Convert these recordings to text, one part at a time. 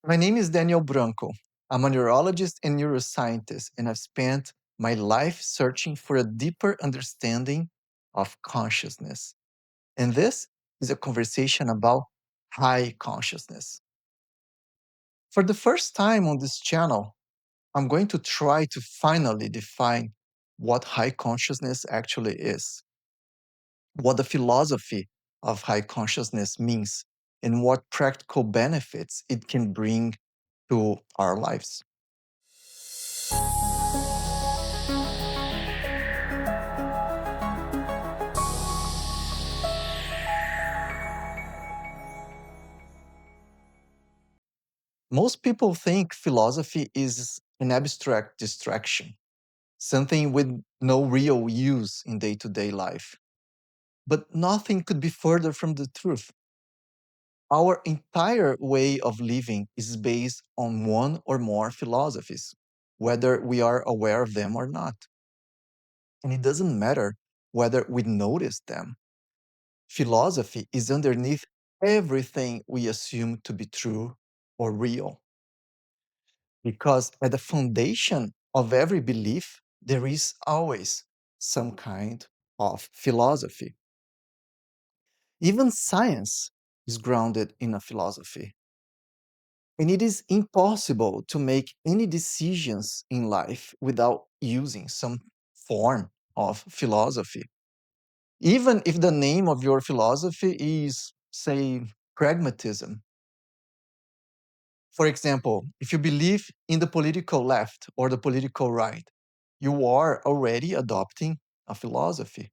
My name is Daniel Branco. I'm a neurologist and neuroscientist, and I've spent my life searching for a deeper understanding of consciousness. And this is a conversation about high consciousness. For the first time on this channel, I'm going to try to finally define what high consciousness actually is, what the philosophy of high consciousness means, and what practical benefits it can bring to our lives. Most people think philosophy is an abstract distraction, something with no real use in day to day life. But nothing could be further from the truth. Our entire way of living is based on one or more philosophies, whether we are aware of them or not. And it doesn't matter whether we notice them. Philosophy is underneath everything we assume to be true or real. Because at the foundation of every belief, there is always some kind of philosophy. Even science is grounded in a philosophy. And it is impossible to make any decisions in life without using some form of philosophy. Even if the name of your philosophy is, say, pragmatism. For example, if you believe in the political left or the political right, you are already adopting a philosophy.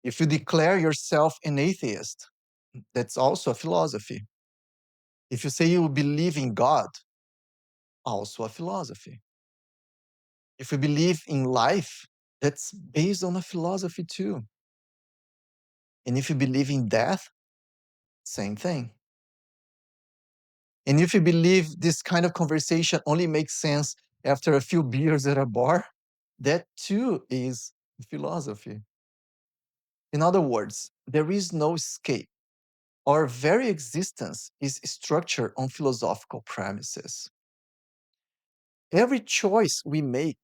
If you declare yourself an atheist, that's also a philosophy. If you say you believe in God, also a philosophy. If you believe in life, that's based on a philosophy too. And if you believe in death, same thing. And if you believe this kind of conversation only makes sense after a few beers at a bar, that too is philosophy. In other words, there is no escape. Our very existence is structured on philosophical premises. Every choice we make,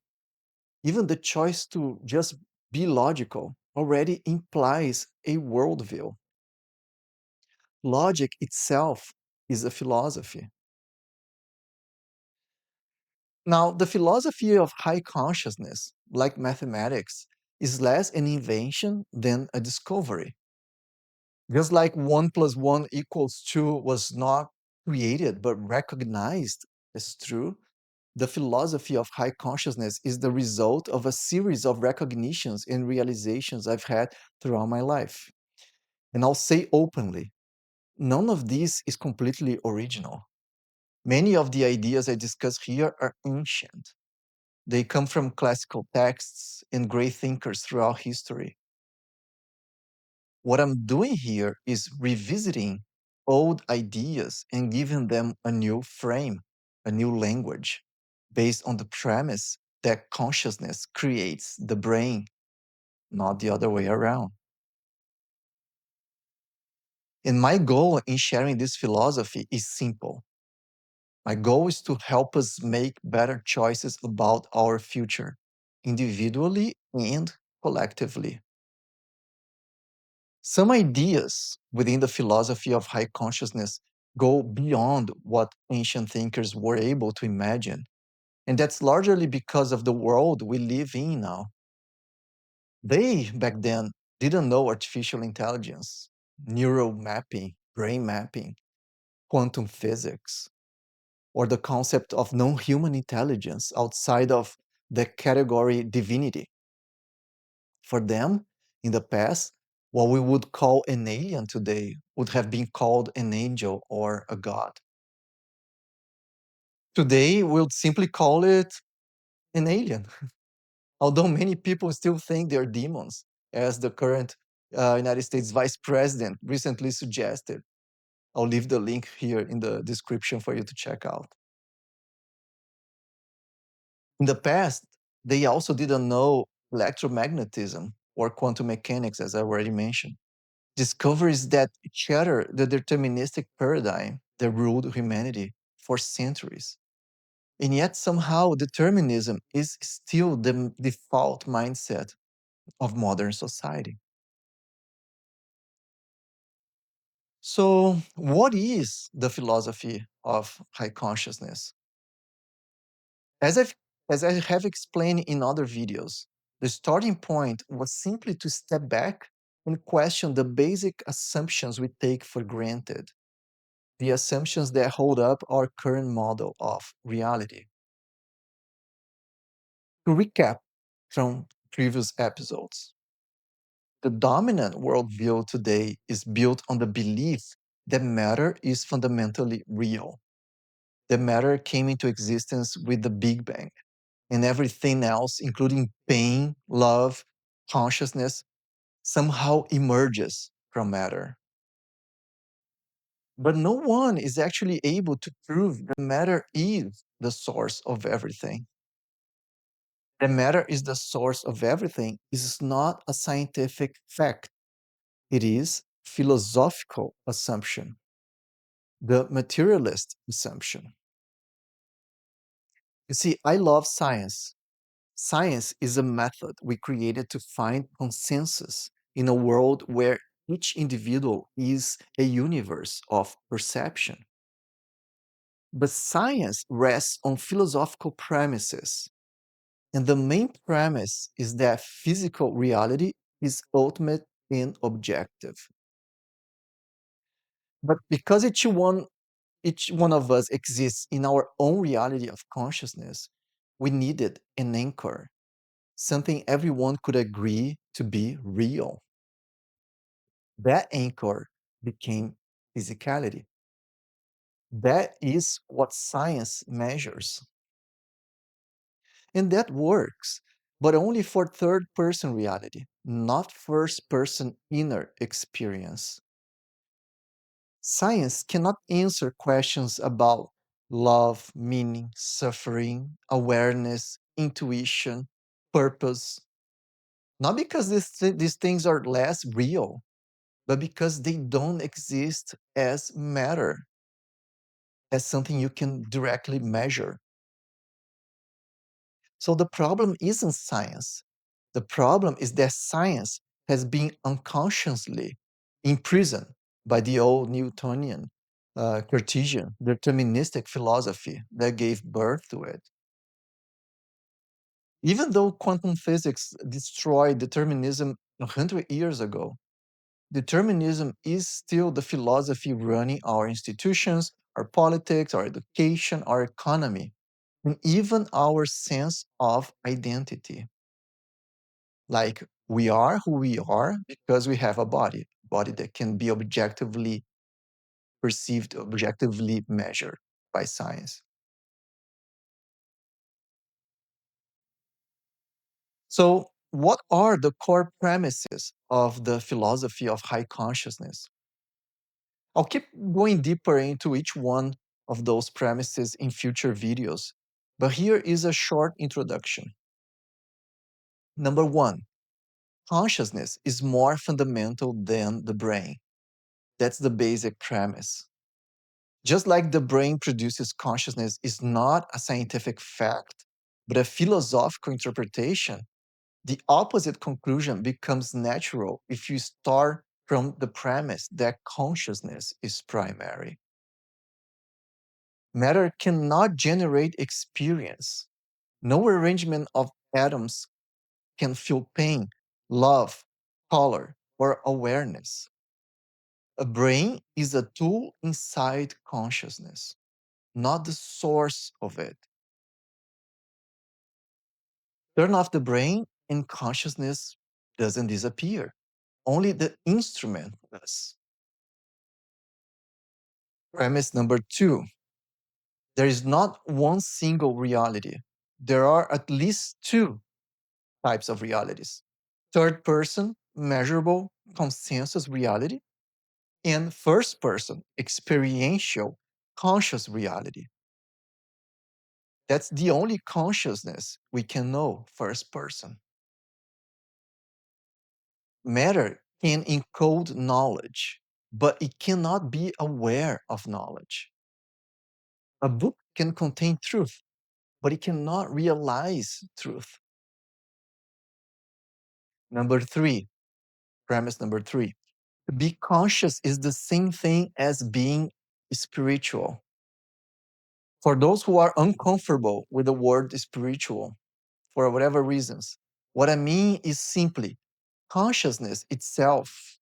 even the choice to just be logical, already implies a worldview. Logic itself is a philosophy. Now, the philosophy of high consciousness, like mathematics, is less an invention than a discovery. Just like 1 plus 1 equals 2 was not created but recognized as true, the philosophy of high consciousness is the result of a series of recognitions and realizations I've had throughout my life. And I'll say openly, none of this is completely original. Many of the ideas I discuss here are ancient. They come from classical texts and great thinkers throughout history. What I'm doing here is revisiting old ideas and giving them a new frame, a new language, based on the premise that consciousness creates the brain, not the other way around. And my goal in sharing this philosophy is simple. My goal is to help us make better choices about our future, individually and collectively. Some ideas within the philosophy of high consciousness go beyond what ancient thinkers were able to imagine. And that's largely because of the world we live in now. They, back then, didn't know artificial intelligence, neural mapping, brain mapping, quantum physics, or the concept of non human intelligence outside of the category divinity. For them, in the past, what we would call an alien today would have been called an angel or a god. Today, we'll simply call it an alien, although many people still think they're demons, as the current United States Vice President recently suggested. I'll leave the link here in the description for you to check out. In the past, they also didn't know electromagnetism or quantum mechanics, as I already mentioned. Discoveries that shatter the deterministic paradigm that ruled humanity for centuries. And yet, somehow, determinism is still the default mindset of modern society. So, what is the philosophy of high consciousness? As, I've, as I have explained in other videos, the starting point was simply to step back and question the basic assumptions we take for granted, the assumptions that hold up our current model of reality. To recap from previous episodes, the dominant worldview today is built on the belief that matter is fundamentally real. That matter came into existence with the Big Bang, and everything else, including pain, love, consciousness, somehow emerges from matter. But no one is actually able to prove that matter is the source of everything. That matter is the source of everything is not a scientific fact. It is philosophical assumption, the materialist assumption. You see, I love science. Science is a method we created to find consensus in a world where each individual is a universe of perception. But science rests on philosophical premises. And the main premise is that physical reality is ultimate and objective. But because each one of us exists in our own reality of consciousness, we needed an anchor, something everyone could agree to be real. That anchor became physicality. That is what science measures. And that works, but only for third person reality, not first person inner experience. Science cannot answer questions about love, meaning, suffering, awareness, intuition, purpose, not because these things are less real, but because they don't exist as matter, as something you can directly measure. So the problem isn't science. The problem is that science has been unconsciously imprisoned by the old Newtonian, Cartesian, deterministic philosophy that gave birth to it. Even though quantum physics destroyed determinism 100 years ago, determinism is still the philosophy running our institutions, our politics, our education, our economy, and even our sense of identity. Like we are who we are because we have a body that can be objectively perceived, objectively measured by science. So, what are the core premises of the philosophy of high consciousness? I'll keep going deeper into each one of those premises in future videos, but here is a short introduction. Number one, consciousness is more fundamental than the brain. That's the basic premise. Just like the brain produces consciousness is not a scientific fact, but a philosophical interpretation, the opposite conclusion becomes natural if you start from the premise that consciousness is primary. Matter cannot generate experience. No arrangement of atoms can feel pain, love, color, or awareness. A brain is a tool inside consciousness, not the source of it. Turn off the brain and consciousness doesn't disappear. Only the instrument does. Premise number two, there is not one single reality. There are at least two types of realities: third person, measurable, consensus reality, and first person, experiential, conscious reality. That's the only consciousness we can know first person. Matter can encode knowledge, but it cannot be aware of knowledge. A book can contain truth, but it cannot realize truth. Number three, premise number three, to be conscious is the same thing as being spiritual. For those who are uncomfortable with the word spiritual, for whatever reasons, what I mean is simply consciousness itself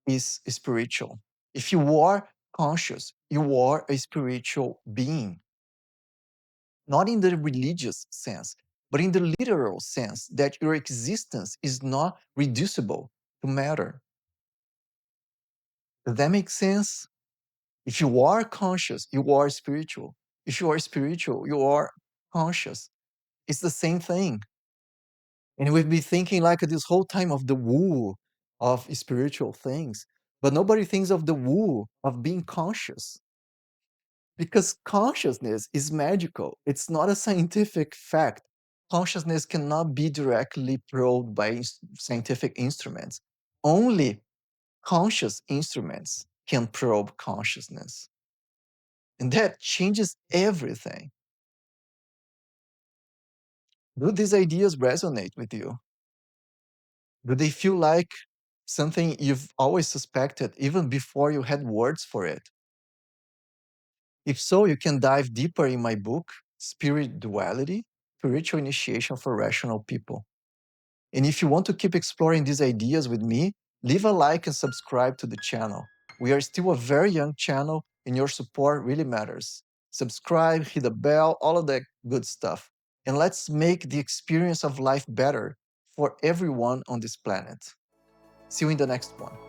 is spiritual. If you are conscious, you are a spiritual being, not in the religious sense, but in the literal sense that your existence is not reducible to matter. Does that make sense? If you are conscious, you are spiritual. If you are spiritual, you are conscious. It's the same thing. And we've been thinking like this whole time of the woo of spiritual things, but nobody thinks of the woo of being conscious. Because consciousness is magical. It's not a scientific fact. Consciousness cannot be directly probed by scientific instruments. Only conscious instruments can probe consciousness. And that changes everything. Do these ideas resonate with you? Do they feel like something you've always suspected even before you had words for it? If so, you can dive deeper in my book, Spirit Duality, Spiritual Initiation for Rational People. And if you want to keep exploring these ideas with me, leave a like and subscribe to the channel. We are still a very young channel, and your support really matters. Subscribe, hit the bell, all of that good stuff. And let's make the experience of life better for everyone on this planet. See you in the next one.